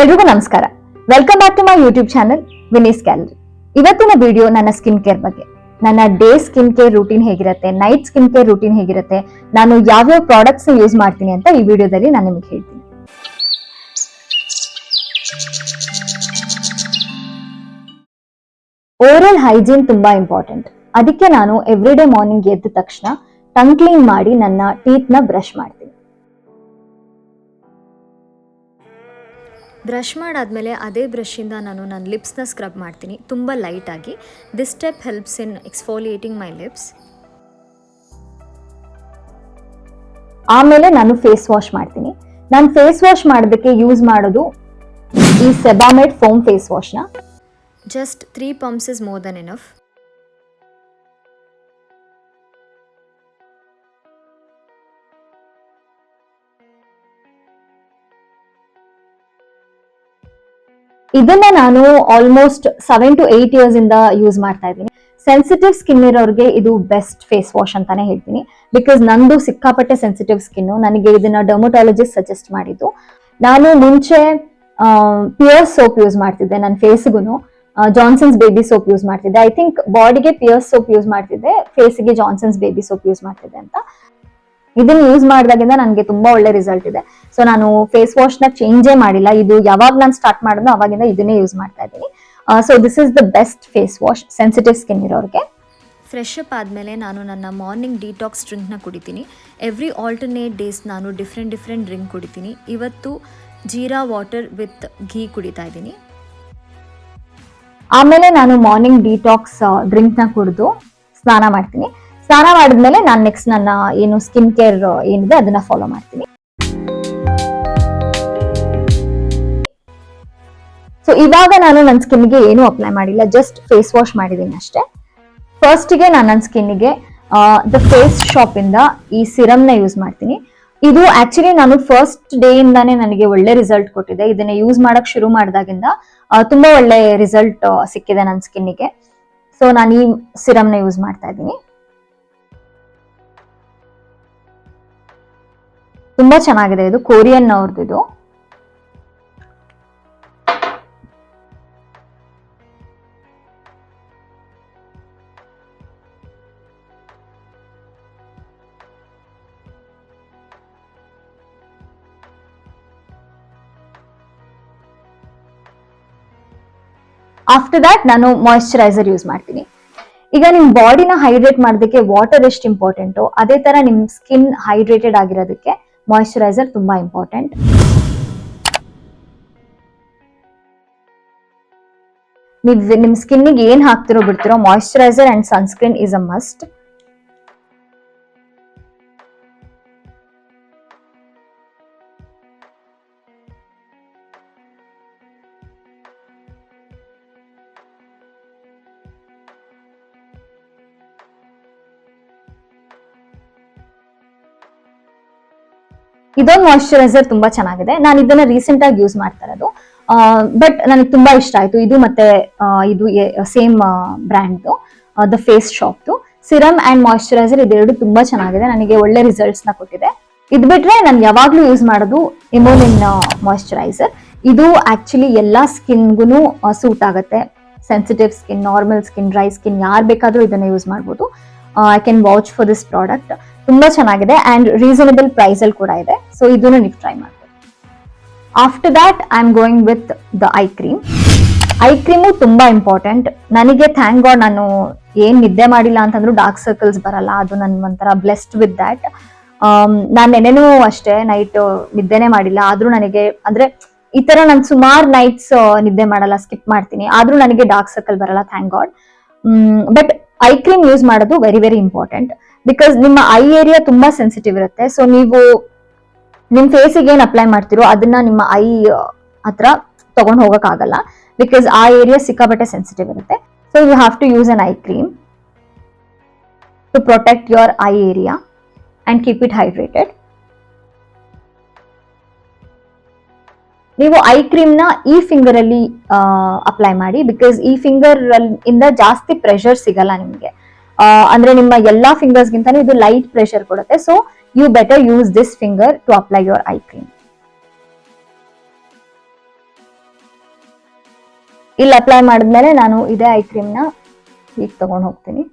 ಎಲ್ರಿಗೂ ನಮಸ್ಕಾರ. Welcome back to my YouTube channel Vinee's gallery. ಇವತ್ತಿನ ವಿಡಿಯೋ ನನ್ನ ಸ್ಕಿನ್ ಕೇರ್ ಬಗ್ಗೆ. ನನ್ನ ಡೇ ಸ್ಕಿನ್ ಕೇರ್ ರೂಟೀನ್ ಹೇಗಿರುತ್ತೆ, ನೈಟ್ ಸ್ಕಿನ್ ಕೇರ್ ರೂಟೀನ್ ಹೇಗಿರುತ್ತೆ, ನಾನು ಯಾವ್ಯಾವ ಪ್ರಾಡಕ್ಟ್ಸ್ ಯೂಸ್ ಮಾಡ್ತೀನಿ ಅಂತ ಈ ವಿಡಿಯೋದಲ್ಲಿ ನಾನು ನಿಮಗೆ ಹೇಳ್ತೀನಿ. ಓರಲ್ ಹೈಜೀನ್ ತುಂಬಾ ಇಂಪಾರ್ಟೆಂಟ್. ಅದಕ್ಕೆ ನಾನು ಎವ್ರಿ ಡೇ ಮಾರ್ನಿಂಗ್ ಎದ್ದ ತಕ್ಷಣ ಟಂಗ್ ಕ್ಲೀನ್ ಮಾಡಿ ನನ್ನ ಟೀತ್ ನ ಬ್ರಷ್ ಮಾಡ್ತೀನಿ. ಬ್ರಷ್ ಮಾಡಾದಮೇಲೆ ಅದೇ ಬ್ರಷಿಂದ ನಾನು ನನ್ನ ಲಿಪ್ಸ್ನ ಸ್ಕ್ರಬ್ ಮಾಡ್ತೀನಿ ತುಂಬ ಲೈಟಾಗಿ. This step helps in exfoliating my lips. ಆಮೇಲೆ ನಾನು ಫೇಸ್ ವಾಶ್ ಮಾಡ್ತೀನಿ. ನಾನು ಫೇಸ್ ವಾಶ್ ಮಾಡೋದಕ್ಕೆ ಯೂಸ್ ಮಾಡೋದು ಈ ಸೆಬಾಮೆಡ್ ಫೋಮ್ ಫೇಸ್ ವಾಶ್ನ. Just 3 pumps is more than enough. ಇದನ್ನ ನಾನು ಆಲ್ಮೋಸ್ಟ್ 7 to 8 years ಇಂದ ಯೂಸ್ ಮಾಡ್ತಾ ಇದ್ದೀನಿ. ಸೆನ್ಸಿಟಿವ್ ಸ್ಕಿನ್ ಇರೋರಿಗೆ ಇದು ಬೆಸ್ಟ್ ಫೇಸ್ ವಾಶ್ ಅಂತಾನೆ ಹೇಳ್ತೀನಿ. ಬಿಕಾಸ್ ನಂದು ಸಿಕ್ಕಾಪಟ್ಟೆ ಸೆನ್ಸಿಟಿವ್ ಸ್ಕಿನ್. ನನಗೆ ಇದನ್ನ ಡರ್ಮಟಾಲಜಿಸ್ಟ್ ಸಜೆಸ್ಟ್ ಮಾಡಿದ್ದು. ನಾನು ಮುಂಚೆ ಪಿಯರ್ಸ್ ಸೋಪ್ ಯೂಸ್ ಮಾಡ್ತಿದ್ದೆ ನನ್ನ ಫೇಸ್ಗೂ. ಜಾನ್ಸನ್ಸ್ ಬೇಬಿ ಸೋಪ್ ಯೂಸ್ ಮಾಡ್ತಿದ್ದೆ. ಐ ಥಿಂಕ್ ಬಾಡಿಗೆ ಪಿಯರ್ಸ್ ಸೋಪ್ ಯೂಸ್ ಮಾಡ್ತಿದ್ದೆ, ಫೇಸ್ಗೆ ಜಾನ್ಸನ್ಸ್ ಬೇಬಿ ಸೋಪ್ ಯೂಸ್ ಮಾಡ್ತಿದ್ದೆ ಅಂತ. ಇದನ್ನ ಯೂಸ್ ಮಾಡಿದಾಗಿಂದ ನನಗೆ ತುಂಬಾ ಒಳ್ಳೆ ರಿಸಲ್ಟ್ ಇದೆ. ಸೊ ನಾನು ಫೇಸ್ ವಾಶ್ ನ ಚೇಂಜೇ ಮಾಡಿಲ್ಲ. ಇದು ಯಾವಾಗ ನಾನು ಸ್ಟಾರ್ಟ್ ಮಾಡಿದ್ನೋ ಅವಾಗಿಂದ ಇದನ್ನೇ ಯೂಸ್ ಮಾಡ್ತಾ ಇದ್ದೀನಿ. So this is the best face wash sensitive skin ಇರೋರಿಗೆ. ಫ್ರೆಶ್ ಅಪ್ ಆದಮೇಲೆ ನಾನು ನನ್ನ ಮಾರ್ನಿಂಗ್ ಡಿಟಾಕ್ಸ್ ಡ್ರಿಂಕ್ನ ಕುಡಿತೀನಿ. ಎವ್ರಿ ಆಲ್ಟರ್ನೇಟ್ ಡೇಸ್ ನಾನು ಡಿಫ್ರೆಂಟ್ ಡ್ರಿಂಕ್ ಕುಡಿತೀನಿ. ಇವತ್ತು ಜೀರಾ ವಾಟರ್ ವಿತ್ ಘೀ ಕುಡಿತಾ ಇದ್ದೀನಿ. ಆಮೇಲೆ ನಾನು ಮಾರ್ನಿಂಗ್ ಡಿಟಾಕ್ಸ್ ಡ್ರಿಂಕ್ ನ ಕುಡಿದು ಸ್ನಾನ ಮಾಡ್ತೀನಿ. ಸ್ನಾನ ಮಾಡಿದ್ಮೇಲೆ ನಾನು ನೆಕ್ಸ್ಟ್ ನನ್ನ ಏನು ಸ್ಕಿನ್ ಕೇರ್ ಏನಿದೆ ಅದನ್ನ ಫಾಲೋ ಮಾಡ್ತೀನಿ. ಸೊ ಇವಾಗ ನಾನು ನನ್ನ ಸ್ಕಿನ್ಗೆ ಏನು ಅಪ್ಲೈ ಮಾಡಿಲ್ಲ, ಜಸ್ಟ್ ಫೇಸ್ ವಾಶ್ ಮಾಡಿದ್ದೀನಿ ಅಷ್ಟೇ. ಫಸ್ಟ್ಗೆ ನಾನು ನನ್ನ ಸ್ಕಿನ್ಗೆ ದ ಫೇಸ್ ಶಾಪ್ ಇಂದ ಈ ಸಿರಮ್ ನ ಯೂಸ್ ಮಾಡ್ತೀನಿ. ಇದು ಆಕ್ಚುಲಿ ನಾನು ಫಸ್ಟ್ ಡೇ ಇಂದಾನೇ ನನಗೆ ಒಳ್ಳೆ ರಿಸಲ್ಟ್ ಕೊಟ್ಟಿದೆ. ಇದನ್ನ ಯೂಸ್ ಮಾಡಕ್ ಶುರು ಮಾಡಿದಾಗಿಂದ ತುಂಬಾ ಒಳ್ಳೆ ರಿಸಲ್ಟ್ ಸಿಕ್ಕಿದೆ ನನ್ನ ಸ್ಕಿನ್ಗೆ. ಸೊ ನಾನು ಈ ಸಿರಮ್ ನ ಯೂಸ್ ಮಾಡ್ತಾ ಇದ್ದೀನಿ. ತುಂಬಾ ಚೆನ್ನಾಗಿದೆ. ಇದು ಕೊರಿಯನ್ ಅವ್ರದ್ದು. ಇದು ಆಫ್ಟರ್ ದಟ್ ನಾನು ಮಾಯಿಶ್ಚರೈಸರ್ ಯೂಸ್ ಮಾಡ್ತೀನಿ. ಈಗ ನಿಮ್ ಬಾಡಿನ ಹೈಡ್ರೇಟ್ ಮಾಡೋದಕ್ಕೆ ವಾಟರ್ ಎಷ್ಟು ಇಂಪಾರ್ಟೆಂಟು, ಅದೇ ತರ ನಿಮ್ ಸ್ಕಿನ್ ಹೈಡ್ರೇಟೆಡ್ ಆಗಿರೋದಕ್ಕೆ ಮಾಯಿಶ್ಚರೈಸರ್ ತುಂಬಾ ಇಂಪಾರ್ಟೆಂಟ್. ನೀವು ನಿಮ್ ಸ್ಕಿನ್ಗೆ ಏನ್ ಹಾಕ್ತಿರೋ ಬಿಡ್ತಿರೋ, moisturiser and sunscreen is a must. ಇದೊಂದು ಮಾಯಿಶ್ಚರೈಸರ್ ತುಂಬಾ ಚೆನ್ನಾಗಿದೆ. ನಾನು ಇದನ್ನ ರೀಸೆಂಟ್ ಆಗಿ ಯೂಸ್ ಮಾಡ್ತಾ ಇರೋದು. ಬಟ್ ನನಗೆ ತುಂಬಾ ಇಷ್ಟ ಆಯ್ತು. ಇದು ಮತ್ತೆ ಇದು same brand the Face Shop serum and moisturiser ಇದೆರಡು ತುಂಬಾ ಚೆನ್ನಾಗಿದೆ. ನನಗೆ ಒಳ್ಳೆ ರಿಸಲ್ಟ್ಸ್ ನ ಕೊಟ್ಟಿದೆ. ಇದು ಬಿಟ್ರೆ ನಾನು ಯಾವಾಗ್ಲೂ ಯೂಸ್ ಮಾಡೋದು ಎಮೋಲಿನ್ ಮಾಯಿಶ್ಚರೈಸರ್. ಇದು ಆಕ್ಚುಲಿ ಎಲ್ಲಾ ಸ್ಕಿನ್ಗೂ ಸೂಟ್ ಆಗುತ್ತೆ. Sensitive skin, normal skin, dry skin ಯಾರು ಬೇಕಾದ್ರೂ ಇದನ್ನ ಯೂಸ್ ಮಾಡ್ಬೋದು. I can watch for this product. ತುಂಬಾ ಚೆನ್ನಾಗಿದೆ ಅಂಡ್ ರೀಸನಬಲ್ ಪ್ರೈಸ್ ಅಲ್ಲಿ ಕೂಡ ಇದೆ. ಸೊ ಇದನ್ನು ನೀವು ಟ್ರೈ ಮಾಡ್ಬೋದು. After that I am going with the I cream. I cream ತುಂಬಾ ಇಂಪಾರ್ಟೆಂಟ್. ನನಗೆ ಥ್ಯಾಂಕ್ ಗಾಡ್ ನಾನು ಏನ್ ನಿದ್ದೆ ಮಾಡಿಲ್ಲ ಅಂತಂದ್ರೂ ಡಾರ್ಕ್ ಸರ್ಕಲ್ಸ್ ಬರಲ್ಲ. ಅದು ನನ್ ಒಂಥರ ಬ್ಲೆಸ್ಡ್ ವಿತ್ ದ್ಯಾಟ್. ನಾನು ನೆನೆನೂ ಅಷ್ಟೇ ನೈಟ್ ನಿದ್ದೆನೆ ಮಾಡಿಲ್ಲ. ಆದ್ರೂ ನನಗೆ ಅಂದ್ರೆ ಈ ತರ ನಾನು ಸುಮಾರು ನೈಟ್ಸ್ ನಿದ್ದೆ ಮಾಡಲ್ಲ, ಸ್ಕಿಪ್ ಮಾಡ್ತೀನಿ, ಆದ್ರೂ ನನಗೆ ಡಾರ್ಕ್ ಸರ್ಕಲ್ ಬರಲ್ಲ, thank god. But I cream use ಮಾಡೋದು ವೆರಿ ಇಂಪಾರ್ಟೆಂಟ್. ಬಿಕಾಸ್ ನಿಮ್ಮ ಐ ಏರಿಯಾ ತುಂಬಾ ಸೆನ್ಸಿಟಿವ್ ಇರುತ್ತೆ. ಸೊ ನೀವು ನಿಮ್ ಫೇಸಿಗೆ ಏನ್ ಅಪ್ಲೈ ಮಾಡ್ತಿರೋ ಅದನ್ನ ನಿಮ್ಮ ಐ ಹತ್ರ ತಗೊಂಡ್ ಹೋಗಕ್ ಆಗಲ್ಲ. ಬಿಕಾಸ್ ಆ ಏರಿಯಾ ಸಿಕ್ಕಾಪಟ್ಟೆ ಸೆನ್ಸಿಟಿವ್ ಇರುತ್ತೆ. So you have to use an eye cream to protect your eye area and keep it hydrated. ನೀವು ಐ ಕ್ರೀಮ್ ನ ಈ ಫಿಂಗರ್ ಅಲ್ಲಿ ಅಪ್ಲೈ ಮಾಡಿ. ಬಿಕಾಸ್ ಈ ಫಿಂಗರ್ ಇಂದ ಜಾಸ್ತಿ ಪ್ರೆಷರ್ ಸಿಗಲ್ಲ ನಿಮ್ಗೆ. ಅಂದ್ರೆ ನಿಮ್ಮ ಎಲ್ಲಾ ಫಿಂಗರ್ಸ್ ಗಿಂತಾನು ಇದು ಲೈಟ್ ಪ್ರೆಷರ್ ಕೊಡುತ್ತೆ. So you better use this finger to apply your eye cream. ಇಲ್ಲಿ ಅಪ್ಲೈ ಮಾಡಿದ್ಮೇಲೆ ನಾನು ಇದೇ ಐ ಕ್ರೀಮ್ನ ಈಗ ತಗೊಂಡು ಹೋಗ್ತೀನಿ.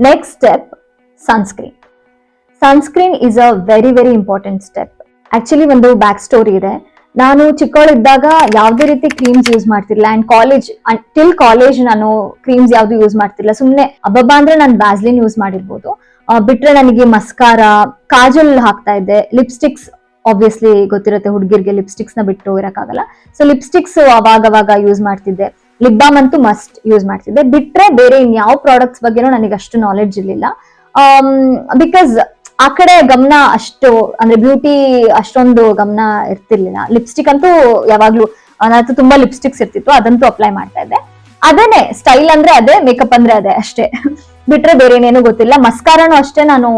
Next step sunscreen. Sunscreen is a very very important step. Actually ಒಂದು ಬ್ಯಾಕ್ ಸ್ಟೋರಿ ಇದೆ. ನಾನು ಚಿಕ್ಕವಳಿದ್ದಾಗ ಯಾವುದೇ ರೀತಿ ಕ್ರೀಮ್ಸ್ ಯೂಸ್ ಮಾಡ್ತಿರ್ಲಿಲ್ಲ. ಅಂಡ್ ಕಾಲೇಜ್ ನಾನು ಕ್ರೀಮ್ಸ್ ಯಾವ್ದು ಯೂಸ್ ಮಾಡ್ತಿರ್ಲಿಲ್ಲ. ಸುಮ್ನೆ ಅಬ್ಬಬ್ಬಾ ಅಂದ್ರೆ ನಾನು ವ್ಯಾಸ್ಲಿನ್ ಯೂಸ್ ಮಾಡಿರ್ಬೋದು. ಬಿಟ್ರೆ ನನಗೆ ಮಸ್ಕಾರ, ಕಾಜಲ್ ಹಾಕ್ತಾ ಇದ್ದೆ. ಲಿಪ್ಸ್ಟಿಕ್ಸ್ ಆಬ್ವಿಯಸ್ಲಿ ಗೊತ್ತಿರುತ್ತೆ ಹುಡುಗಿರ್ಗೆ, ಲಿಪ್ಸ್ಟಿಕ್ಸ್ ನ ಬಿಟ್ಟು ಇರಕ್ಕಾಗಲ್ಲ. ಸೊ ಲಿಪ್ಸ್ಟಿಕ್ಸ್ ಅವಾಗ ಯೂಸ್ ಮಾಡ್ತಿದ್ದೆ. ಲಿಪ್ ಬಾಮ್ ಅಂತೂ ಮಸ್ಟ್ ಯೂಸ್ ಮಾಡ್ತಿದ್ದೆ. ಬಿಟ್ರೆ ಬೇರೆ ಇನ್ಯಾವ ಪ್ರಾಡಕ್ಟ್ಸ್ ಬಗ್ಗೆನೂ ನನಗೆ ಅಷ್ಟು ನಾಲೆಡ್ಜ್ ಇರ್ಲಿಲ್ಲ. ಬಿಕಾಸ್ ಆ ಕಡೆ ಗಮನ ಅಷ್ಟು, ಅಂದ್ರೆ ಬ್ಯೂಟಿ ಅಷ್ಟೊಂದು ಗಮನ ಇರ್ತಿರ್ಲಿಲ್ಲ. ಲಿಪ್ಸ್ಟಿಕ್ ಅಂತೂ ಯಾವಾಗ್ಲೂ ನನ್ನ ತುಂಬಾ ಲಿಪ್ಸ್ಟಿಕ್ಸ್ ಇರ್ತಿತ್ತು, ಅದಂತೂ ಅಪ್ಲೈ ಮಾಡ್ತಾ ಇದ್ದೆ. ಅದೇನೆ ಸ್ಟೈಲ್ ಅಂದ್ರೆ ಅದೇ, ಮೇಕಪ್ ಅಂದ್ರೆ ಅದೇ ಅಷ್ಟೇ. ಬಿಟ್ರೆ ಬೇರೆ ಏನೇನು ಗೊತ್ತಿಲ್ಲ. ಮಸ್ಕಾರನು ಅಷ್ಟೇ, ನಾನು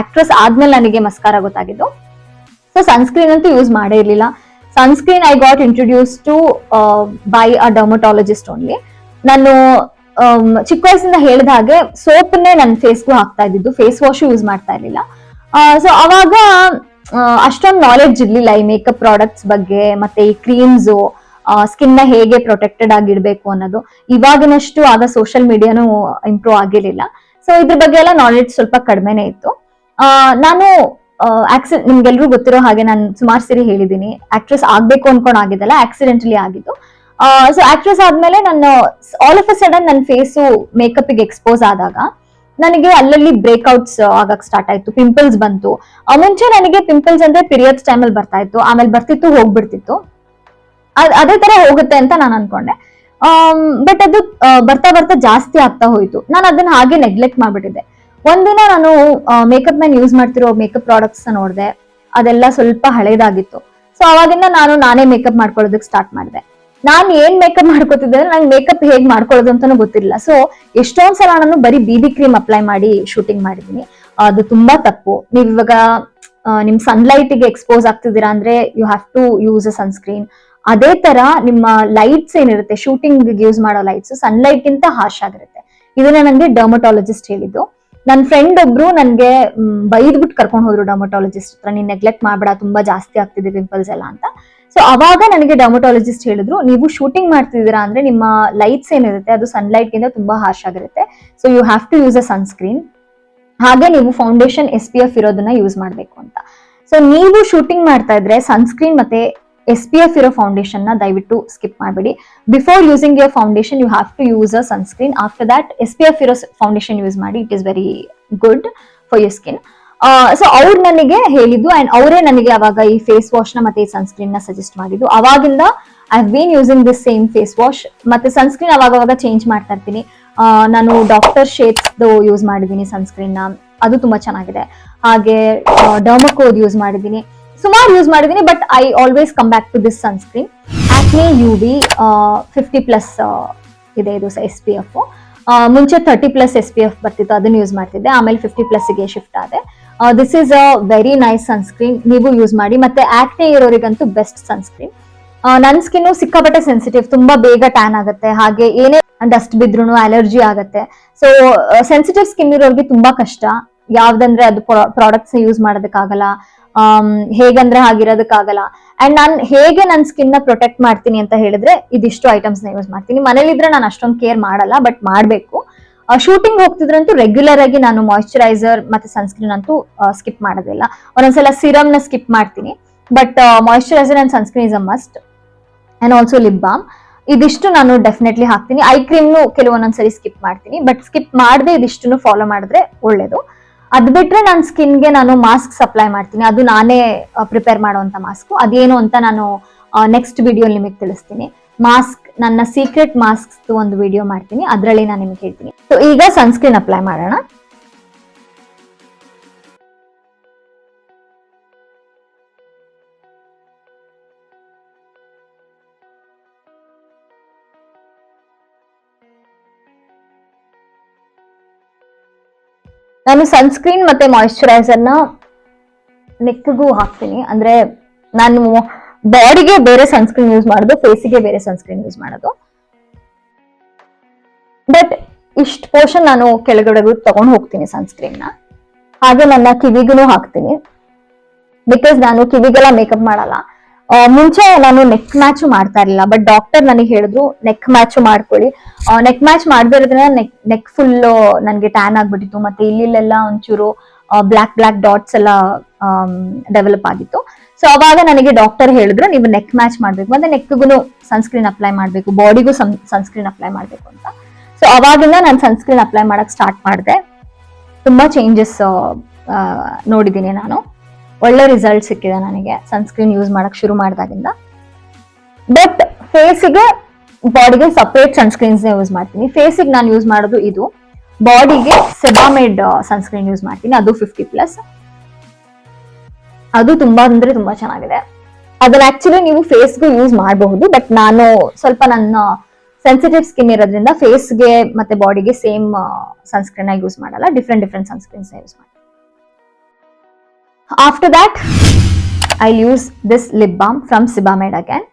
ಆಕ್ಟ್ರೆಸ್ ಆದ್ಮೇಲೆ ನನಗೆ ಮಸ್ಕಾರ ಗೊತ್ತಾಗಿದ್ದು. ಸೊ ಸನ್ಸ್ಕ್ರೀನ್ ಅಂತೂ ಯೂಸ್ ಮಾಡೇ ಇರ್ಲಿಲ್ಲ. Sunscreen I got introduce to by a dermatologist only. ನಾನು ಚಿಕ್ಕ ವಯಸ್ಸಿಂದ ಹೇಳಿದ ಹಾಗೆ ಸೋಪ್ನೇ ನನ್ನ ಫೇಸ್ಗೂ ಹಾಕ್ತಾ ಇದ್ದಿದ್ದು, ಫೇಸ್ ವಾಶ್ ಯೂಸ್ ಮಾಡ್ತಾ ಇರ್ಲಿಲ್ಲ. ಸೊ ಅವಾಗ ಅಷ್ಟೊಂದು ನಾಲೆಡ್ಜ್ ಇರ್ಲಿಲ್ಲ ಈ ಮೇಕಪ್ ಪ್ರಾಡಕ್ಟ್ಸ್ ಬಗ್ಗೆ, ಮತ್ತೆ ಈ ಕ್ರೀಮ್ಸು ಸ್ಕಿನ್ ನ ಹೇಗೆ ಪ್ರೊಟೆಕ್ಟೆಡ್ ಆಗಿರ್ಬೇಕು ಅನ್ನೋದು. ಇವಾಗಿನಷ್ಟು ಆಗ ಸೋಷಿಯಲ್ ಮೀಡಿಯಾನು ಇಂಪ್ರೂವ್ ಆಗಿರ್ಲಿಲ್ಲ. ಸೊ ಇದ್ರ ಬಗ್ಗೆ ಎಲ್ಲ ನಾಲೆಡ್ಜ್ ಸ್ವಲ್ಪ ಕಡಿಮೆನೆ ಇತ್ತು. ನಾನು ನಿಮ್ಗೆಲ್ರೂ ಗೊತ್ತಿರೋ ಹಾಗೆ ನಾನು ಸುಮಾರು ಸರಿ ಹೇಳಿದೀನಿ, ಆಕ್ಟ್ರೆಸ್ ಆಗ್ಬೇಕು ಅನ್ಕೊಂಡ್ ಆಗಿದ್ದಲ್ಲ, ಆಕ್ಸಿಡೆಂಟಲಿ ಆಗಿದ್ದು. ಸೊ ಆಕ್ಟ್ರೆಸ್ ಆದ್ಮೇಲೆ ನಾನು ಆಲ್ ಆಫ್ ಅ ಸಡನ್ ನನ್ನ ಫೇಸು ಮೇಕಪ್ ಗೆ ಎಕ್ಸ್ಪೋಸ್ ಆದಾಗ ನನಗೆ ಅಲ್ಲಲ್ಲಿ ಬ್ರೇಕ್ಔಟ್ಸ್ ಆಗಕ್ ಸ್ಟಾರ್ಟ್ ಆಯ್ತು, ಪಿಂಪಲ್ಸ್ ಬಂತು. ಮುಂಚೆ ನನಗೆ ಪಿಂಪಲ್ಸ್ ಅಂದ್ರೆ ಪೀರಿಯಡ್ಸ್ ಟೈಮಲ್ಲಿ ಬರ್ತಾ ಇತ್ತು, ಆಮೇಲೆ ಬರ್ತಿತ್ತು ಹೋಗ್ಬಿಡ್ತಿತ್ತು. ಅದೇ ತರ ಹೋಗುತ್ತೆ ಅಂತ ನಾನು ಅನ್ಕೊಂಡೆ. ಬಟ್ ಅದು ಬರ್ತಾ ಜಾಸ್ತಿ ಆಗ್ತಾ ಹೋಯ್ತು. ನಾನು ಅದನ್ನ ಹಾಗೆ ನೆಗ್ಲೆಕ್ಟ್ ಮಾಡ್ಬಿಟ್ಟಿದ್ದೆ. ಒಂದಿನ ನಾನು ಮೇಕಪ್ ಮ್ಯಾನ್ ಯೂಸ್ ಮಾಡ್ತಿರೋ ಮೇಕಪ್ ಪ್ರಾಡಕ್ಟ್ಸ್ ನೋಡಿದೆ, ಅದೆಲ್ಲ ಸ್ವಲ್ಪ ಹಳೇದಾಗಿತ್ತು. ಸೊ ಅವಾಗಿಂದ ನಾನೇ ಮೇಕಪ್ ಮಾಡ್ಕೊಳ್ಳೋದಕ್ಕೆ ಸ್ಟಾರ್ಟ್ ಮಾಡಿದೆ. ನಾನ್ ಏನ್ ಮೇಕಪ್ ಮಾಡ್ಕೋತಿದ್ದೆ, ನಂಗೆ ಮೇಕಪ್ ಹೇಗ್ ಮಾಡ್ಕೊಳ್ಳೋದು ಅಂತಾನು ಗೊತ್ತಿರಲಿಲ್ಲ. ಸೊ ಎಷ್ಟೊಂದ್ ಸಲ ನಾನು ಬರೀ ಬಿಬಿ ಕ್ರೀಮ್ ಅಪ್ಲೈ ಮಾಡಿ ಶೂಟಿಂಗ್ ಮಾಡಿದೀನಿ. ಅದು ತುಂಬಾ ತಪ್ಪು. ನೀವ್ ಇವಾಗ ನಿಮ್ ಸನ್ಲೈಟ್ ಗೆ ಎಕ್ಸ್ಪೋಸ್ ಆಗ್ತಿದ್ದೀರಾ ಅಂದ್ರೆ you have to use a sunscreen. ಅದೇ ತರ ನಿಮ್ಮ ಲೈಟ್ಸ್ ಏನಿರುತ್ತೆ, ಶೂಟಿಂಗ್ ಯೂಸ್ ಮಾಡೋ ಲೈಟ್ಸ್ ಸನ್ಲೈಟ್ ಗಿಂತ ಹಾರ್ಶ್ ಆಗಿರುತ್ತೆ. ಇದನ್ನ ನಂಗೆ ಡರ್ಮಟಾಲಜಿಸ್ಟ್ ಹೇಳಿದ್ದು. ನನ್ನ ಫ್ರೆಂಡ್ ಒಬ್ರು ನನ್ಗೆ ಬೈದ್ಬಿಟ್ಟು ಕರ್ಕೊಂಡು ಹೋದ್ರು ಡರ್ಮಟಾಲಜಿಸ್ಟ್ ಹತ್ರ, ನೀನ್ ನೆಗ್ಲೆಕ್ಟ್ ಮಾಡ್ಬೇಡ, ತುಂಬಾ ಜಾಸ್ತಿ ಆಗ್ತಿದೆ ಪಿಂಪಲ್ಸ್ ಎಲ್ಲ ಅಂತ. ಸೊ ಅವಾಗ ನನಗೆ ಡರ್ಮಟಾಲಜಿಸ್ಟ್ ಹೇಳಿದ್ರು, ನೀವು ಶೂಟಿಂಗ್ ಮಾಡ್ತಿದ್ದೀರಾ ಅಂದ್ರೆ ನಿಮ್ಮ ಲೈಟ್ಸ್ ಏನಿರುತ್ತೆ ಅದು ಸನ್ಲೈಟ್ ಗಿಂತ ತುಂಬಾ ಹಾರ್ಶ್ ಆಗಿರುತ್ತೆ. So you have to use a sunscreen. ಹಾಗೆ ನೀವು ಫೌಂಡೇಶನ್ SPF ಇರೋದನ್ನ ಯೂಸ್ ಮಾಡ್ಬೇಕು ಅಂತ. ಸೊ ನೀವು ಶೂಟಿಂಗ್ ಮಾಡ್ತಾ ಇದ್ರೆ ಸನ್ಸ್ಕ್ರೀನ್ ಮತ್ತೆ SPF ಇರೋ ಫೌಂಡೇಶನ್ ನ ದಯವಿಟ್ಟು ಸ್ಕಿಪ್ ಮಾಡಬೇಡಿ. Before using your foundation you have to use a sunscreen. After that SPF ಇರೋ ಫೌಂಡೇಶನ್ ಯೂಸ್ ಮಾಡಿ. It is very good for your skin. So ಅವ್ರು ನನಗೆ ಹೇಳಿದ್ದು, ಅಂಡ್ ಅವರೇ ನನಗೆ ಅವಾಗ ಈ ಫೇಸ್ ವಾಶ್ ನ ಮತ್ತೆ ಈ ಸನ್ಸ್ಕ್ರೀನ್ ನ ಸಜೆಸ್ಟ್ ಮಾಡಿದ್ದು. ಅವಾಗಿಂದ I have been using this same face wash ಮತ್ತೆ ಸನ್ಸ್ಕ್ರೀನ್ ಅವಾಗ ಚೇಂಜ್ ಮಾಡ್ತಾ ಇರ್ತೀನಿ. ನಾನು ಡಾಕ್ಟರ್ ಶೇಡ್ಸ್ ಯೂಸ್ ಮಾಡಿದೀನಿ ಸನ್ಸ್ಕ್ರೀನ್ ನ, ಅದು ತುಂಬಾ ಚೆನ್ನಾಗಿದೆ. ಹಾಗೆ ಡರ್ಮಕೋದ್ ಯೂಸ್ ಮಾಡಿದೀನಿ, ಸುಮಾರು ಯೂಸ್ ಮಾಡಿದೀನಿ. But I always come back to this sunscreen. Acne UV 50+ ಇದೆ ಇದು SPF. ಮುಂಚೆ 30+ SPF ಬರ್ತಿತ್ತು, ಅದನ್ನ ಯೂಸ್ ಮಾಡ್ತಿದ್ದೆ. ಆಮೇಲೆ 50+ ಗೆ ಶಿಫ್ಟ್ ಆದೆ. This is a very nice sunscreen, ನೀವು ಯೂಸ್ ಮಾಡಿ. ಮತ್ತೆ ಆಕ್ನೆ ಇರೋರಿಗಂತೂ ಬೆಸ್ಟ್ ಸನ್ಸ್ಕ್ರೀನ್. ನನ್ನ ಸ್ಕಿನ್ ಸಿಕ್ಕಾಪಟ್ಟೆ ಸೆನ್ಸಿಟಿವ್, ತುಂಬಾ ಬೇಗ ಟ್ಯಾನ್ ಆಗುತ್ತೆ. ಹಾಗೆ ಏನೇ ಡಸ್ಟ್ ಬಿದ್ರೂ ಅಲರ್ಜಿ ಆಗುತ್ತೆ. ಸೊ ಸೆನ್ಸಿಟಿವ್ ಸ್ಕಿನ್ ಇರೋರಿಗೆ ತುಂಬಾ ಕಷ್ಟ. ಯಾವ್ದಂದ್ರೆ ಅದು ಪ್ರಾಡಕ್ಟ್ಸ್ ಯೂಸ್ ಮಾಡೋದಕ್ಕಾಗಲ್ಲ, ಹೇಗಂದ್ರೆ ಹಾಗಿರೋದಕ್ಕಾಗಲ್ಲ. ಅಂಡ್ ನಾನು ಹೇಗೆ ನನ್ನ ಸ್ಕಿನ್ ನ ಪ್ರೊಟೆಕ್ಟ್ ಮಾಡ್ತೀನಿ ಅಂತ ಹೇಳಿದ್ರೆ ಇದಿಷ್ಟು ಐಟಮ್ಸ್ ನ ಯೂಸ್ ಮಾಡ್ತೀನಿ. ಮನೇಲಿದ್ರೆ ನಾನು ಅಷ್ಟೊಂದು ಕೇರ್ ಮಾಡಲ್ಲ, ಬಟ್ ಮಾಡ್ಬೇಕು. ಶೂಟಿಂಗ್ ಹೋಗ್ತಿದ್ರಂತೂ ರೆಗ್ಯುಲರ್ ಆಗಿ ನಾನು ಮಾಯಿಶ್ಚರೈಸರ್ ಮತ್ತೆ ಸನ್ಸ್ಕ್ರೀನ್ ಅಂತೂ ಸ್ಕಿಪ್ ಮಾಡೋದಿಲ್ಲ. ಒಂದೊಂದ್ಸಲ ಸಿರಮ್ ನ ಸ್ಕಿಪ್ ಮಾಡ್ತೀನಿ, but moisturiser and sunscreen is a must. And also lip balm, ಇದಿಷ್ಟು ನಾನು ಡೆಫಿನೆಟ್ಲಿ ಹಾಕ್ತೀನಿ. ಐ ಕ್ರೀಮ್ನು ಕೆಲವೊಂದೊಂದ್ಸರಿ ಸ್ಕಿಪ್ ಮಾಡ್ತೀನಿ, ಬಟ್ ಸ್ಕಿಪ್ ಮಾಡದೆ ಇದಿಷ್ಟು ಫಾಲೋ ಮಾಡಿದ್ರೆ ಒಳ್ಳೇದು. ಅದ್ ಬಿಟ್ರೆ ನನ್ನ ಸ್ಕಿನ್ಗೆ ನಾನು ಮಾಸ್ಕ್ ಅಪ್ಲೈ ಮಾಡ್ತೀನಿ. ಅದು ನಾನೇ ಪ್ರಿಪೇರ್ ಮಾಡುವಂತ ಮಾಸ್ಕ್. ಅದೇನು ಅಂತ ನಾನು ನೆಕ್ಸ್ಟ್ ವಿಡಿಯೋ ನಿಮಗೆ ತಿಳಿಸ್ತೀನಿ. ಮಾಸ್ಕ್, ನನ್ನ ಸೀಕ್ರೆಟ್ ಮಾಸ್ಕ್ ಒಂದು ವಿಡಿಯೋ ಮಾಡ್ತೀನಿ, ಅದರಲ್ಲಿ ನಾನು ನಿಮ್ಗೆ ಹೇಳ್ತೀನಿ. ಸೊ ಈಗ ಸನ್ಸ್ಕ್ರೀನ್ ಅಪ್ಲೈ ಮಾಡೋಣ. ನಾನು ಸನ್ಸ್ಕ್ರೀನ್ ಮತ್ತೆ ಮಾಯಿಶ್ಚರೈಸರ್ ನ ನೆಕ್ಗೂ ಹಾಕ್ತೀನಿ. ಅಂದ್ರೆ ನಾನು ಬಾಡಿಗೆ ಬೇರೆ ಸನ್ಸ್ಕ್ರೀನ್ ಯೂಸ್ ಮಾಡೋದು, ಫೇಸಿಗೆ ಬೇರೆ ಸನ್ಸ್ಕ್ರೀನ್ ಯೂಸ್ ಮಾಡೋದು. ಬಟ್ ಇಷ್ಟು ಪೋರ್ಷನ್ ನಾನು ಕೆಳಗಡೆಗೂ ತಗೊಂಡು ಹೋಗ್ತೀನಿ ಸನ್ಸ್ಕ್ರೀನ್ ನ. ಹಾಗೆ ನನ್ನ ಕಿವಿಗೂ ಹಾಕ್ತೀನಿ, ಬಿಕಾಸ್ ನಾನು ಕಿವಿಗೆಲ್ಲ ಮೇಕಪ್ ಮಾಡಲ್ಲ. ಮುಂಚೆ ನಾನು ನೆಕ್ ಮ್ಯಾಚ್ ಮಾಡ್ತಾ ಇರಲಿಲ್ಲ, ಬಟ್ ಡಾಕ್ಟರ್ ನನಗೆ ಹೇಳಿದ್ರು ನೆಕ್ ಮ್ಯಾಚ್ ಮಾಡ್ಕೊಳ್ಳಿ. ನೆಕ್ ಮ್ಯಾಚ್ ಮಾಡದೇ ಇರೋದ್ರಿಂದ ನೆಕ್ ಫುಲ್ ನನಗೆ ಟ್ಯಾನ್ ಆಗ್ಬಿಟ್ಟಿತ್ತು, ಮತ್ತೆ ಇಲ್ಲೆಲ್ಲ ಒಂಚೂರು ಬ್ಲಾಕ್ ಡಾಟ್ಸ್ ಎಲ್ಲ ಡೆವಲಪ್ ಆಗಿತ್ತು. ಸೊ ಅವಾಗ ನನಗೆ ಡಾಕ್ಟರ್ ಹೇಳಿದ್ರು ನೀವು ನೆಕ್ ಮ್ಯಾಚ್ ಮಾಡ್ಬೇಕು, ಮತ್ತೆ ನೆಕ್ಗೂ ಸನ್ಸ್ಕ್ರೀನ್ ಅಪ್ಲೈ ಮಾಡ್ಬೇಕು, ಬಾಡಿಗೂ ಸನ್ಸ್ಕ್ರೀನ್ ಅಪ್ಲೈ ಮಾಡ್ಬೇಕು ಅಂತ. ಸೊ ಅವಾಗಿಂದ ನಾನು ಸನ್ಸ್ಕ್ರೀನ್ ಅಪ್ಲೈ ಮಾಡಕ್ ಸ್ಟಾರ್ಟ್ ಮಾಡಿದೆ. ತುಂಬಾ ಚೇಂಜಸ್ ನೋಡಿದ್ದೀನಿ ನಾನು, ಒಳ್ಳೆ ರಿಸಲ್ಟ್ ಸಿಕ್ಕಿದೆ ನನಗೆ ಸನ್ಸ್ಕ್ರೀನ್ ಯೂಸ್ ಮಾಡಕ್ ಶುರು ಮಾಡಿದಾಗಿಂದ. ಬಟ್ ಫೇಸಿಗೆ ಬಾಡಿಗೆ ಸಪರೇಟ್ ಸನ್ಸ್ಕ್ರೀನ್ಸ್ ಯೂಸ್ ಮಾಡ್ತೀನಿ. ಫೇಸಿಗೆ ನಾನು ಯೂಸ್ ಮಾಡೋದು ಇದು, ಬಾಡಿಗೆ ಸೆಬಾಮೇಡ್ ಸನ್ಸ್ಕ್ರೀನ್ ಯೂಸ್ ಮಾಡ್ತೀನಿ, ಅದು 50+. ಅದು ತುಂಬಾ ಅಂದ್ರೆ ತುಂಬಾ ಚೆನ್ನಾಗಿದೆ. ಅದನ್ನ ಆಕ್ಚುಲಿ ನೀವು ಫೇಸ್ಗೂ ಯೂಸ್ ಮಾಡಬಹುದು, ಬಟ್ ನಾನು ಸ್ವಲ್ಪ ನನ್ನ ಸೆನ್ಸಿಟಿವ್ ಸ್ಕಿನ್ ಇರೋದ್ರಿಂದ ಫೇಸ್ಗೆ ಮತ್ತೆ ಬಾಡಿಗೆ ಸೇಮ್ ಸನ್ಸ್ಕ್ರೀನ್ ಯೂಸ್ ಮಾಡಲ್ಲ, ಡಿಫ್ರೆಂಟ್ ಸನ್ಸ್ಕ್ರೀನ್ಸ್ ಯೂಸ್ ಮಾಡ್ತೀನಿ. After that, I'll use this lip balm from Sebamed again.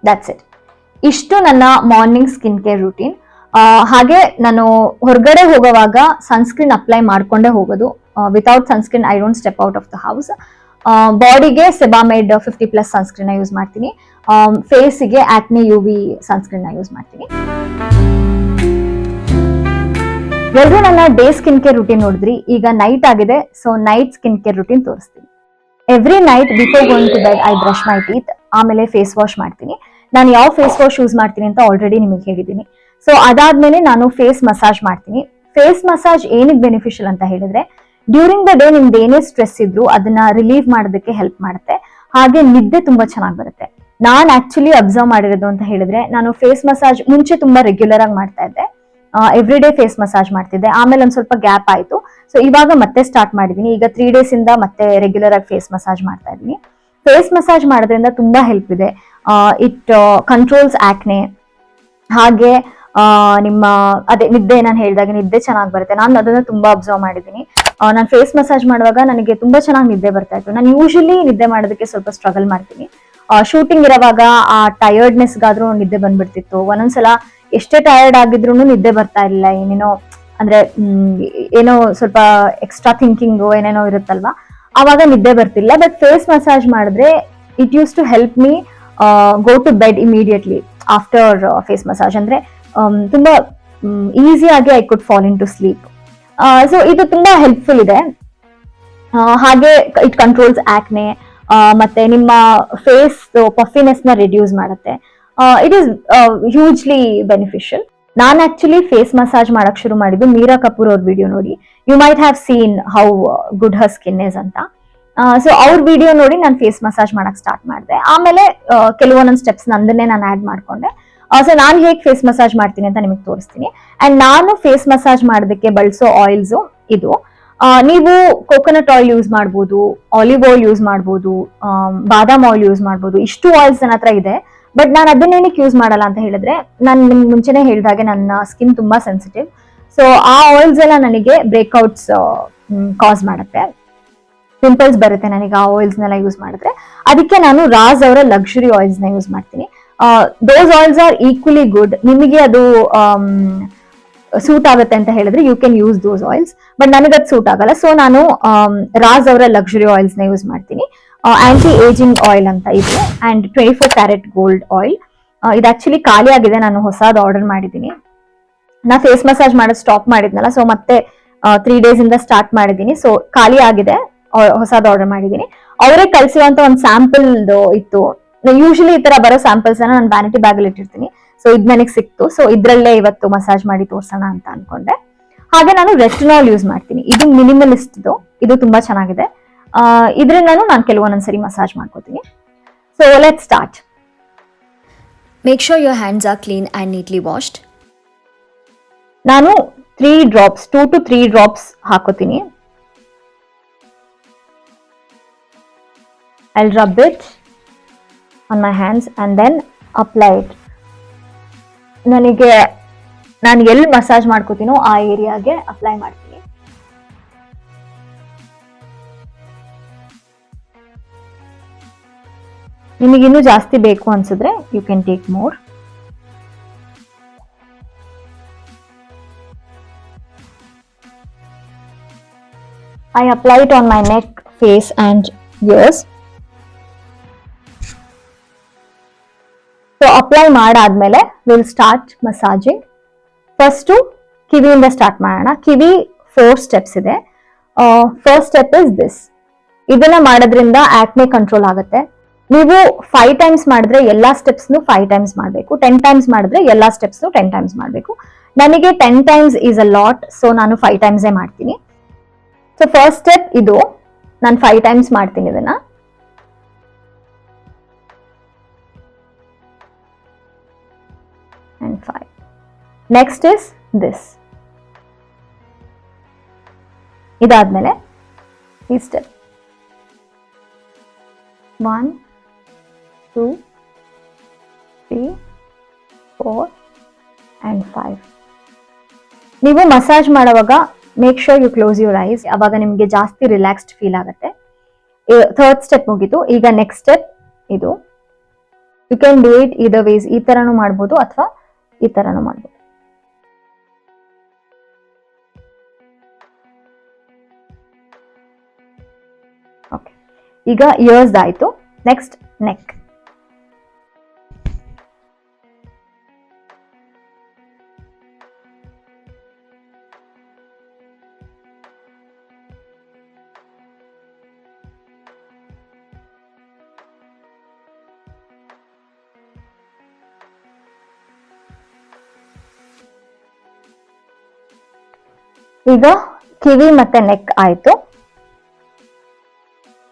That's it. ಇಷ್ಟು ನನ್ನ ಮಾರ್ನಿಂಗ್ ಸ್ಕಿನ್ ಕೇರ್ ರೂಟೀನ್. ಹಾಗೆ ನಾನು ಹೊರಗಡೆ ಹೋಗುವಾಗ ಸನ್ಸ್ಕ್ರೀನ್ ಅಪ್ಲೈ ಮಾಡ್ಕೊಂಡೇ ಹೋಗೋದು. Without sunscreen I don't step out of the house. ಬಾಡಿಗೆ ಸೆಬಾಮೇಡ್ 50+ ಸನ್ಸ್ಕ್ರೀನ್ ಯೂಸ್ ಮಾಡ್ತೀನಿ. ಫೇಸಿಗೆ ಆಕ್ನೆ UV ಸನ್ಸ್ಕ್ರೀನ್ ಯೂಸ್ ಮಾಡ್ತೀನಿ. ಎಲ್ಲರೂ ನನ್ನ ಡೇ ಸ್ಕಿನ್ ಕೇರ್ ರೂಟೀನ್ ನೋಡಿದ್ರಿ, ಈಗ ನೈಟ್ ಆಗಿದೆ. So night skin care routine ತೋರಿಸ್ತೀನಿ. Every night before going to bed I brush my teeth, ಆಮೇಲೆ ಫೇಸ್ ವಾಶ್ ಮಾಡ್ತೀನಿ. ನಾನು ಯಾವ ಫೇಸ್ ವಾಶ್ ಯೂಸ್ ಮಾಡ್ತೀನಿ ಅಂತ ಆಲ್ರೆಡಿ ನಿಮಗೆ ಹೇಳಿದ್ದೀನಿ. ಸೊ ಅದಾದ್ಮೇಲೆ ನಾನು ಫೇಸ್ ಮಸಾಜ್ ಮಾಡ್ತೀನಿ. ಫೇಸ್ ಮಸಾಜ್ ಏನಿಗೆ ಬೆನಿಫಿಷಿಯಲ್ ಅಂತ ಹೇಳಿದ್ರೆ, ಡ್ಯೂರಿಂಗ್ ದ ಡೇ ನಿಮ್ದು ಏನೇ ಸ್ಟ್ರೆಸ್ ಇದ್ರು ಅದನ್ನ ರಿಲೀವ್ ಮಾಡೋದಕ್ಕೆ ಹೆಲ್ಪ್ ಮಾಡುತ್ತೆ. ಹಾಗೆ ನಿದ್ದೆ ತುಂಬಾ ಚೆನ್ನಾಗಿ ಬರುತ್ತೆ. ನಾನ್ ಆಕ್ಚುಲಿ ಅಬ್ಸರ್ವ್ ಮಾಡಿರೋದು ಅಂತ ಹೇಳಿದ್ರೆ, ನಾನು ಫೇಸ್ ಮಸಾಜ್ ಮುಂಚೆ ತುಂಬಾ ರೆಗ್ಯುಲರ್ ಆಗಿ ಮಾಡ್ತಾ ಇದ್ದೆ. ಎವ್ರಿ ಡೇ ಫೇಸ್ ಮಸಾಜ್ ಮಾಡ್ತಿದ್ದೆ, ಆಮೇಲೆ ಒಂದ್ ಸ್ವಲ್ಪ ಗ್ಯಾಪ್ ಆಯ್ತು. ಸೊ ಇವಾಗ ಮತ್ತೆ ಸ್ಟಾರ್ಟ್ ಮಾಡಿದೀನಿ. ಈಗ 3 days ಇಂದ ಮತ್ತೆ ರೆಗ್ಯುಲರ್ ಆಗಿ ಫೇಸ್ ಮಸಾಜ್ ಮಾಡ್ತಾ ಇದ್ದೀನಿ. ಫೇಸ್ ಮಸಾಜ್ ಮಾಡೋದ್ರಿಂದ ತುಂಬಾ ಹೆಲ್ಪ್ ಇದೆ. It controls ಆಕ್ನೆ. ಹಾಗೆ ನಿಮ್ಮ ಅದೇ ನಿದ್ದೆ, ನಾನು ಹೇಳಿದಾಗ ನಿದ್ದೆ ಚೆನ್ನಾಗಿ ಬರುತ್ತೆ. ನಾನು ಅದನ್ನ ತುಂಬಾ ಅಬ್ಸರ್ವ್ ಮಾಡಿದ್ದೀನಿ. ನಾನು ಫೇಸ್ ಮಸಾಜ್ ಮಾಡುವಾಗ ನನಗೆ ತುಂಬಾ ಚೆನ್ನಾಗಿ ನಿದ್ದೆ ಬರ್ತಾ ಇತ್ತು. ನಾನು ಯೂಶಲಿ ನಿದ್ದೆ ಮಾಡೋದಕ್ಕೆ ಸ್ವಲ್ಪ ಸ್ಟ್ರಗಲ್ ಮಾಡ್ತೀನಿ. ಶೂಟಿಂಗ್ ಇರೋವಾಗ ಆ ಟಯರ್ಡ್ನೆಸ್ಗಾದ್ರೂ ನಿದ್ದೆ ಬಂದ್ಬಿಡ್ತಿತ್ತು. ಒಂದೊಂದ್ಸಲ ಎಷ್ಟೇ ಟಯರ್ಡ್ ಆಗಿದ್ರು ನಿದ್ದೆ ಬರ್ತಾ ಇರಲಿಲ್ಲ. ಏನೇನೋ ಅಂದ್ರೆ ಏನೋ ಸ್ವಲ್ಪ ಎಕ್ಸ್ಟ್ರಾ ಥಿಂಕಿಂಗು ಏನೇನೋ ಇರುತ್ತಲ್ವಾ, ಆವಾಗ ನಿದ್ದೆ ಬರ್ತಿಲ್ಲ. ಬಟ್ ಫೇಸ್ ಮಸಾಜ್ ಮಾಡಿದ್ರೆ it use to help me go to bed immediately after face massage. ಅಂದ್ರೆ ತುಂಬಾ ಈಸಿಯಾಗಿ I could fall in to sleep. So ಇದು ತುಂಬಾ ಹೆಲ್ಪ್ಫುಲ್ ಇದೆ. ಹಾಗೆ ಇಟ್ ಕಂಟ್ರೋಲ್ಸ್ ಆಕ್ನೆ, ಮತ್ತೆ ನಿಮ್ಮ ಫೇಸ್ ಪಫಿನೆಸ್ ನ ರಿಡ್ಯೂಸ್ ಮಾಡುತ್ತೆ. It is hugely beneficial. ನಾನು ಆಕ್ಚುಲಿ ಫೇಸ್ ಮಸಾಜ್ ಮಾಡಕ್ ಶುರು ಮಾಡಿದ್ದು ಮೀರಾ ಕಪೂರ್ ಅವ್ರ ವಿಡಿಯೋ ನೋಡಿ. You might have seen how good her skin is ಅಂತ. ಸೊ ಅವ್ರ ವಿಡಿಯೋ ನೋಡಿ ನಾನು ಫೇಸ್ ಮಸಾಜ್ ಮಾಡಕ್ ಸ್ಟಾರ್ಟ್ ಮಾಡಿದೆ. ಆಮೇಲೆ ಕೆಲವೊಂದೊಂದು ಸ್ಟೆಪ್ಸ್ ನಂದನ್ನೇ ನಾನು ಆಡ್ ಮಾಡ್ಕೊಂಡೆ. ಸೊ ನಾನು ಹೇಗೆ ಫೇಸ್ ಮಸಾಜ್ ಮಾಡ್ತೀನಿ ಅಂತ ನಿಮಗೆ ತೋರಿಸ್ತೀನಿ. ಅಂಡ್ ನಾನು ಫೇಸ್ ಮಸಾಜ್ ಮಾಡೋದಕ್ಕೆ ಬಳಸೋ ಆಯಿಲ್ಸ್ ಇದು. ನೀವು ಕೋಕೋನಟ್ ಆಯಿಲ್ ಯೂಸ್ ಮಾಡ್ಬೋದು, ಆಲಿವ್ ಆಯಿಲ್ ಯೂಸ್ ಮಾಡ್ಬೋದು, ಬಾದಾಮ್ ಆಯಿಲ್ ಯೂಸ್ ಮಾಡ್ಬೋದು. ಇಷ್ಟು ಆಯಿಲ್ಸ್ ನನ್ನ ಹತ್ರ ಇದೆ. ಬಟ್ ನಾನು ಅದನ್ನೇನಕ್ಕೆ ಯೂಸ್ ಮಾಡಲ್ಲ ಅಂತ ಹೇಳಿದ್ರೆ, ನಾನು ನಿಮ್ಗೆ ಮುಂಚೆನೆ ಹೇಳಿದಾಗೆ ನನ್ನ ಸ್ಕಿನ್ ತುಂಬಾ ಸೆನ್ಸಿಟಿವ್. ಸೊ ಆ ಆಯಿಲ್ಸ್ ಎಲ್ಲ ನನಗೆ ಬ್ರೇಕ್ಔಟ್ಸ್ ಕಾಸ್ ಮಾಡುತ್ತೆ, ಪಿಂಪಲ್ಸ್ ಬರುತ್ತೆ ನನಗೆ ಆ ಆಯಿಲ್ಸ್ನೆಲ್ಲ ಯೂಸ್ ಮಾಡಿದ್ರೆ. ಅದಕ್ಕೆ ನಾನು ರಾಜ್ ಅವರ ಲಕ್ಸುರಿ ಆಯಿಲ್ಸ್ ನ ಯೂಸ್ ಮಾಡ್ತೀನಿ. Those oils are equally good. ನಿಮಗೆ ಅದು ಸೂಟ್ ಆಗುತ್ತೆ ಅಂತ ಹೇಳಿದ್ರೆ you can use those oils, but ನನಗೆ ಅದು ಸೂಟ್ ಆಗಲ್ಲ. ಸೊ ನಾನು ರಾಜ್ ಅವರ ಲಕ್ಸುರಿ ಆಯಿಲ್ಸ್ ನ ಯೂಸ್ ಮಾಡ್ತೀನಿ. ಆಂಟಿ ಏಜಿಂಗ್ ಆಯಿಲ್ ಅಂತ ಇದೆ, ಅಂಡ್ 24 ಕ್ಯಾರೆಟ್ ಗೋಲ್ಡ್ ಆಯಿಲ್. ಇದು ಆಕ್ಚುಲಿ ಖಾಲಿ ಆಗಿದೆ, ನಾನು ಹೊಸದು ಆರ್ಡರ್ ಮಾಡಿದ್ದೀನಿ. ನಾ ಫೇಸ್ ಮಸಾಜ್ ಮಾಡೋದು ಸ್ಟಾಪ್ ಮಾಡಿದ್ನಲ್ಲ, ಸೊ ಮತ್ತೆ 3 days ಇಂದ ಸ್ಟಾರ್ಟ್ ಮಾಡಿದ್ದೀನಿ. ಸೊ ಖಾಲಿ ಆಗಿದೆ, ಹೊಸದು ಆರ್ಡರ್ ಮಾಡಿದ್ದೀನಿ. ಅವರೇ ಕಳಿಸಿರುವಂತ ಒಂದು ಸ್ಯಾಂಪಲ್ ಇತ್ತು. ಯೂಶಲಿ ಈ ತರ ಬರೋ ಸ್ಯಾಂಪಲ್ಸ್ ನಾನು ವ್ಯಾನಿಟಿ ಬ್ಯಾಗ್ ಅಲ್ಲಿ ಇಟ್ಟಿರ್ತೀನಿ. ಸೊ ಇದು ನನಗೆ ಸಿಕ್ತು. ಸೊ ಇದ್ರಲ್ಲೇ ಇವತ್ತು ಮಸಾಜ್ ಮಾಡಿ ತೋರ್ಸೋಣ ಅಂತ ಅನ್ಕೊಂಡೆ. ಹಾಗೆ ನಾನು ರೆಟಿನಾಲ್ ಯೂಸ್ ಮಾಡ್ತೀನಿ. ಇದು ಮಿನಿಮಲಿಸ್ಟ್, ಇದು ತುಂಬಾ ಚೆನ್ನಾಗಿದೆ. ಇದರಿಂದನೂ ನಾನು ಕೆಲವೊಂದೊಂದ್ಸರಿ ಮಸಾಜ್ ಮಾಡ್ಕೋತೀನಿ. So let's start. Make sure your hands are clean and neatly washed. ನಾನು 2 to 3 drops ಹಾಕೋತೀನಿ. I'll rub it on my hands and then apply it. ನಾನು ಎಲ್ಲಿ ಮಸಾಜ್ ಮಾಡ್ಕೋತೀನೋ ಆ ಏರಿಯಾಗೆ ಅಪ್ಲೈ ಮಾಡ್ತೀನಿ. ನಿಮಗೆ ಇನ್ನೂ ಜಾಸ್ತಿ ಬೇಕು ಅನ್ಸಿದ್ರೆ you can take more. I apply it on my neck, face and ears. So apply ಮಾಡಾದ್ಮೇಲೆ ವಿಲ್ ಸ್ಟಾರ್ಟ್ ಮಸಾಜಿಂಗ್. ಫಸ್ಟು ಕಿವಿಯಿಂದ ಸ್ಟಾರ್ಟ್ ಮಾಡೋಣ. ಕಿವಿ 4 ಸ್ಟೆಪ್ಸ್ ಇದೆ. First step is this. ಇದನ್ನ ಮಾಡೋದ್ರಿಂದ ಆಕ್ನೆ ಕಂಟ್ರೋಲ್ ಆಗುತ್ತೆ. ನೀವು 5 ಟೈಮ್ಸ್ ಮಾಡಿದ್ರೆ ಎಲ್ಲಾ ಸ್ಟೆಪ್ಸ್ನು 5 ಟೈಮ್ಸ್ ಮಾಡಬೇಕು. 10 ಟೈಮ್ಸ್ ಮಾಡಿದ್ರೆ ಎಲ್ಲಾ ಸ್ಟೆಪ್ಸ್ನು 10 ಟೈಮ್ಸ್ ಮಾಡಬೇಕು. ನನಗೆ 10 times is a lot, so ನಾನು 5 ಟೈಮ್ಸೇ ಮಾಡ್ತೀನಿ. ಸೊ ಫಸ್ಟ್ ಸ್ಟೆಪ್ ಇದು, ನಾನು 5 ಟೈಮ್ಸ್ ಮಾಡ್ತೀನಿ ಇದನ್ನ. And 5. Next is this. ಇದಾದ್ಮೇಲೆ ಈ ಸ್ಟೆಪ್ 1 2 3 4 and 5. ನೀವು ಮಸಾಜ್ ಮಾಡುವಾಗ make sure you close your eyes. ಅವಾಗ ನಿಮಗೆ ಜಾಸ್ತಿ ರಿಲ್ಯಾಕ್ಸ್ಡ್ ಫೀಲ್ ಆಗುತ್ತೆ. ಥರ್ಡ್ ಸ್ಟೆಪ್ ಮುಗೀತು. ಈಗ ನೆಕ್ಸ್ಟ್ ಸ್ಟೆಪ್ ಇದು. You can do it other ways. ಈ ತರನು ಮಾಡ್ಬೋದು ಅಥವಾ ಈ ತರನು ಮಾಡ್ಬೋದು. ಓಕೆ, ಈಗ ಇಯರ್ಸ್ ಆಯ್ತು. Next neck. ಈಗ ಕಿವಿ ಮತ್ತೆ ನೆಕ್ ಆಯ್ತು.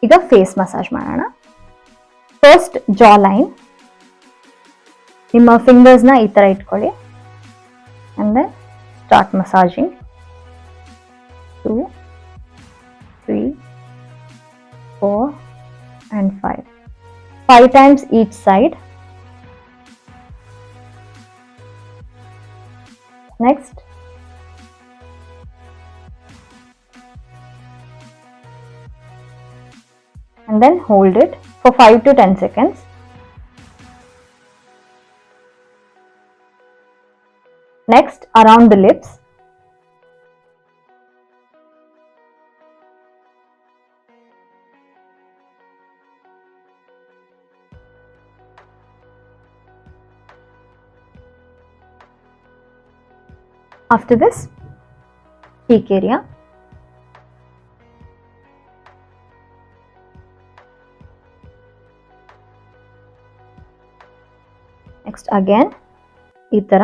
ಈಗ ಫೇಸ್ ಮಸಾಜ್ ಮಾಡೋಣ. First jaw line. ನಿಮ್ಮ ಫಿಂಗರ್ಸ್ನ ಈ ತರ ಇಟ್ಕೊಳ್ಳಿ. And then start massaging. 2 3 4 and 5. 5 times each side. Next. And then hold it for 5 to 10 seconds. Next, around the lips. After this, cheek area. Next again, ಈ ತರ.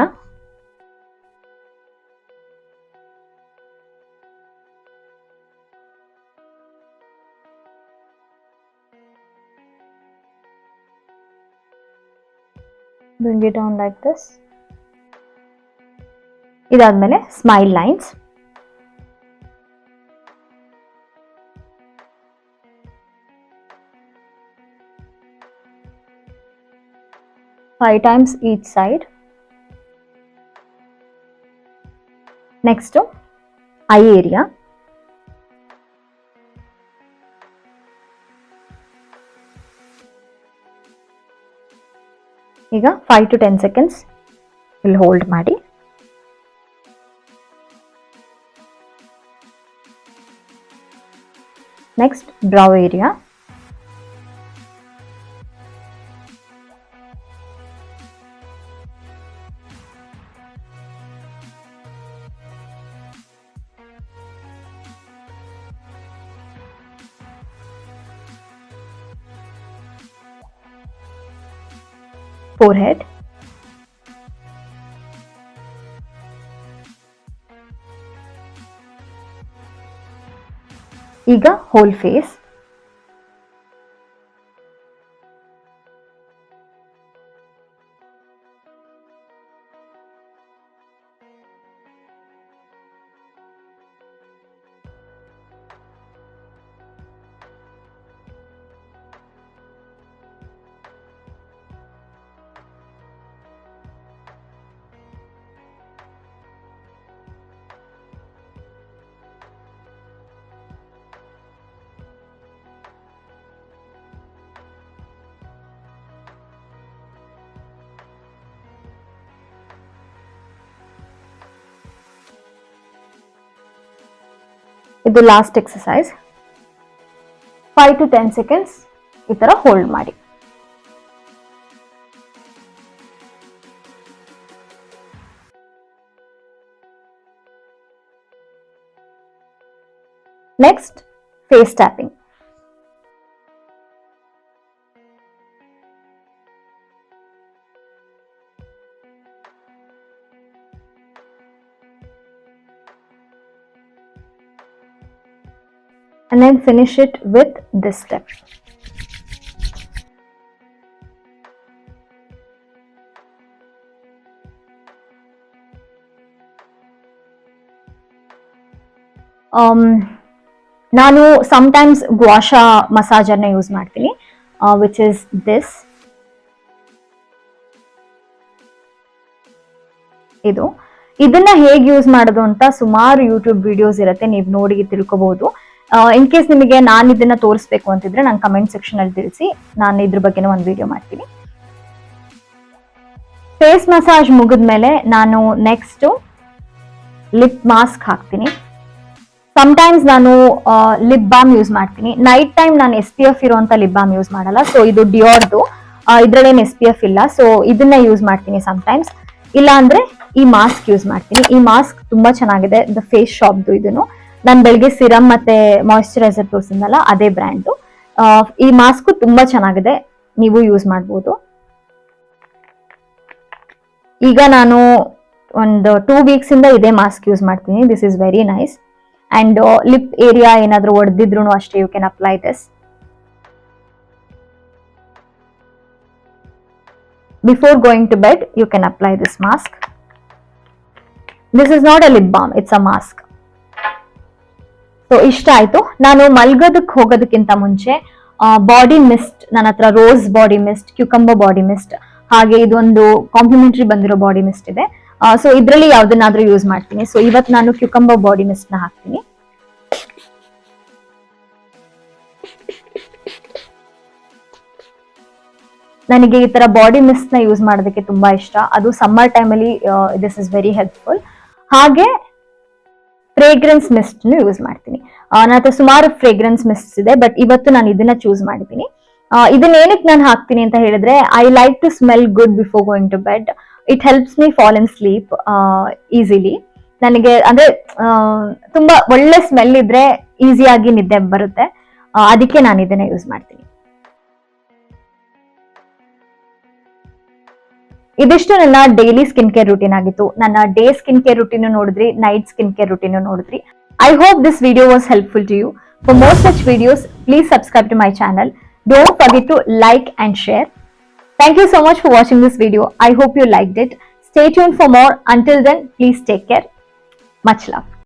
Bring it down like this. ಇದಾದ್ಮೇಲೆ smile lines. Five times each side. Next, eye area. ಈಗ 5 to 10 seconds ಇಲ್ಲಿ hold ಮಾಡಿ. Next, brow area. Forehead. ಈಗ whole face. ಇದು last exercise. 5 to 10 seconds ಈ ತರ ಹೋಲ್ಡ್ ಮಾಡಿ. Next face tapping. And then finish it with this step. ನಾನು sometimes guasha massager ನ ಯೂಸ್ ಮಾಡ್ತೀನಿ, which is this. ಇದನ್ನ ಹೇಗೆ ಯೂಸ್ ಮಾಡೋದು ಅಂತ ಸುಮಾರು ಯೂಟ್ಯೂಬ್ ವಿಡಿಯೋಸ್ ಇರುತ್ತೆ, ನೀವು ನೋಡಿ ತಿಳ್ಕೊಬಹುದು. ಇನ್ ಕೇಸ್ ನಿಮಗೆ ನಾನು ಇದನ್ನ ತೋರಿಸ್ಬೇಕು ಅಂತಿದ್ರೆ ನಂಗೆ ಕಮೆಂಟ್ ಸೆಕ್ಷನ್ ಅಲ್ಲಿ ತಿಳಿಸಿ, ನಾನು ಇದ್ರ ಬಗ್ಗೆನೂ ಒಂದು ವಿಡಿಯೋ ಮಾಡ್ತೀನಿ. ಫೇಸ್ ಮಸಾಜ್ ಮುಗಿದ್ಮೇಲೆ ನಾನು ನೆಕ್ಸ್ಟ್ ಲಿಪ್ ಮಾಸ್ಕ್ ಹಾಕ್ತೀನಿ. ಸಮಟೈಮ್ಸ್ ನಾನು ಲಿಪ್ ಬಾಮ್ ಯೂಸ್ ಮಾಡ್ತೀನಿ. ನೈಟ್ ಟೈಮ್ ನಾನು SPF ಇರುವಂತ ಲಿಪ್ ಬಾಮ್ ಯೂಸ್ ಮಾಡಲ್ಲ. ಸೊ ಇದು ಡಿಯೋರ್ದು, ಇದ್ರಲ್ಲೇನು SPF ಇಲ್ಲ. ಸೊ ಇದನ್ನ ಯೂಸ್ ಮಾಡ್ತೀನಿ ಸಮಟೈಮ್ಸ್. ಇಲ್ಲ ಅಂದ್ರೆ ಈ ಮಾಸ್ಕ್ ಯೂಸ್ ಮಾಡ್ತೀನಿ. ಈ ಮಾಸ್ಕ್ ತುಂಬಾ ಚೆನ್ನಾಗಿದೆ, ದ ಫೇಸ್ ಶಾಪ್ದು. ಇದನ್ನು ನಾನು ಬೆಳಗ್ಗೆ ಸಿರಮ್ ಮತ್ತೆ ಮಾಯಿಶ್ಚರೈಸರ್ ತೋರಿಸಿದ್ನಲ್ಲ, ಅದೇ ಬ್ರ್ಯಾಂಡು. ಈ ಮಾಸ್ಕ್ ತುಂಬಾ ಚೆನ್ನಾಗಿದೆ, ನೀವು ಯೂಸ್ ಮಾಡ್ಬೋದು. ಈಗ ನಾನು ಒಂದು 2 weeks ಇಂದ ಇದೇ ಮಾಸ್ಕ್ ಯೂಸ್ ಮಾಡ್ತೀನಿ. This is very nice. And lip area ಏನಾದ್ರೂ ಒಡೆದಿದ್ರು ಅಷ್ಟೇ, you can apply this. Before going to bed you can apply this mask. This is not a lip balm, it's a mask. So ಇಷ್ಟ ಆಯ್ತು. ನಾನು ಮಲ್ಗೋದಕ್ಕೆ ಹೋಗೋದಕ್ಕಿಂತ ಮುಂಚೆ body mist, ನನ್ನ ಹತ್ರ rose body mist, cucumber body mist, ಹಾಗೆ ಇದೊಂದು complementary ಬಂದಿರೋ body mist ಇದೆ. ಸೊ ಇದ್ರಲ್ಲಿ ಯಾವ್ದನ್ನಾದ್ರೂ ಯೂಸ್ ಮಾಡ್ತೀನಿ. ಸೊ ಇವತ್ತು ನಾನು ಕ್ಯೂಕಂಬರ್ ಬಾಡಿ ಮಿಸ್ಟ್ ನ ಹಾಕ್ತೀನಿ. ನನಗೆ ಈ ತರ ಬಾಡಿ ಮಿಸ್ಟ್ ನ ಯೂಸ್ ಮಾಡೋದಕ್ಕೆ ತುಂಬಾ ಇಷ್ಟ. ಅದು ಸಮ್ಮರ್ ಟೈಮಲ್ಲಿ ದಿಸ್ ಇಸ್ ವೆರಿ ಹೆಲ್ಪ್ಫುಲ್. ಹಾಗೆ ಫ್ರೇಗ್ರೆನ್ಸ್ ಮಿಸ್ಟ್ ಯೂಸ್ ಮಾಡ್ತೀನಿ. ನನ್ನ ಹತ್ರ ಸುಮಾರು ಫ್ರೇಗ್ರೆನ್ಸ್ ಮಿಸ್ಟ್ ಇದೆ, ಬಟ್ ಇವತ್ತು ನಾನು ಇದನ್ನ ಚೂಸ್ ಮಾಡಿದ್ದೀನಿ. ಇದನ್ನ ಏನಕ್ಕೆ ನಾನು ಹಾಕ್ತೀನಿ ಅಂತ ಹೇಳಿದ್ರೆ, I like to smell good before going to bed. It helps me fall in sleep easily. ನನಗೆ ಅಂದ್ರೆ ತುಂಬಾ ಒಳ್ಳೆ ಸ್ಮೆಲ್ ಇದ್ರೆ ಈಸಿಯಾಗಿ ನಿದ್ದೆ ಬರುತ್ತೆ. ಅದಕ್ಕೆ ನಾನು ಇದನ್ನ ಯೂಸ್ ಮಾಡ್ತೀನಿ. ಇದಿಷ್ಟು ನನ್ನ ಡೈಲಿ ಸ್ಕಿನ್ ಕೇರ್ ರೂಟೀನ್ ಆಗಿತ್ತು. ನನ್ನ ಡೇ ಸ್ಕಿನ್ ಕೇರ್ ರೂಟೀನ್ ನೋಡಿದ್ರಿ, ನೈಟ್ ಸ್ಕಿನ್ ಕೇರ್ ರೂಟೀನ್ ನೋಡಿದ್ರಿ. I hope this video was helpful to you. For more such videos, please subscribe to my channel. Don't forget to like and share. Thank you so much for watching this video. I hope you liked it. Stay tuned for more. Until then, please take care. Much love.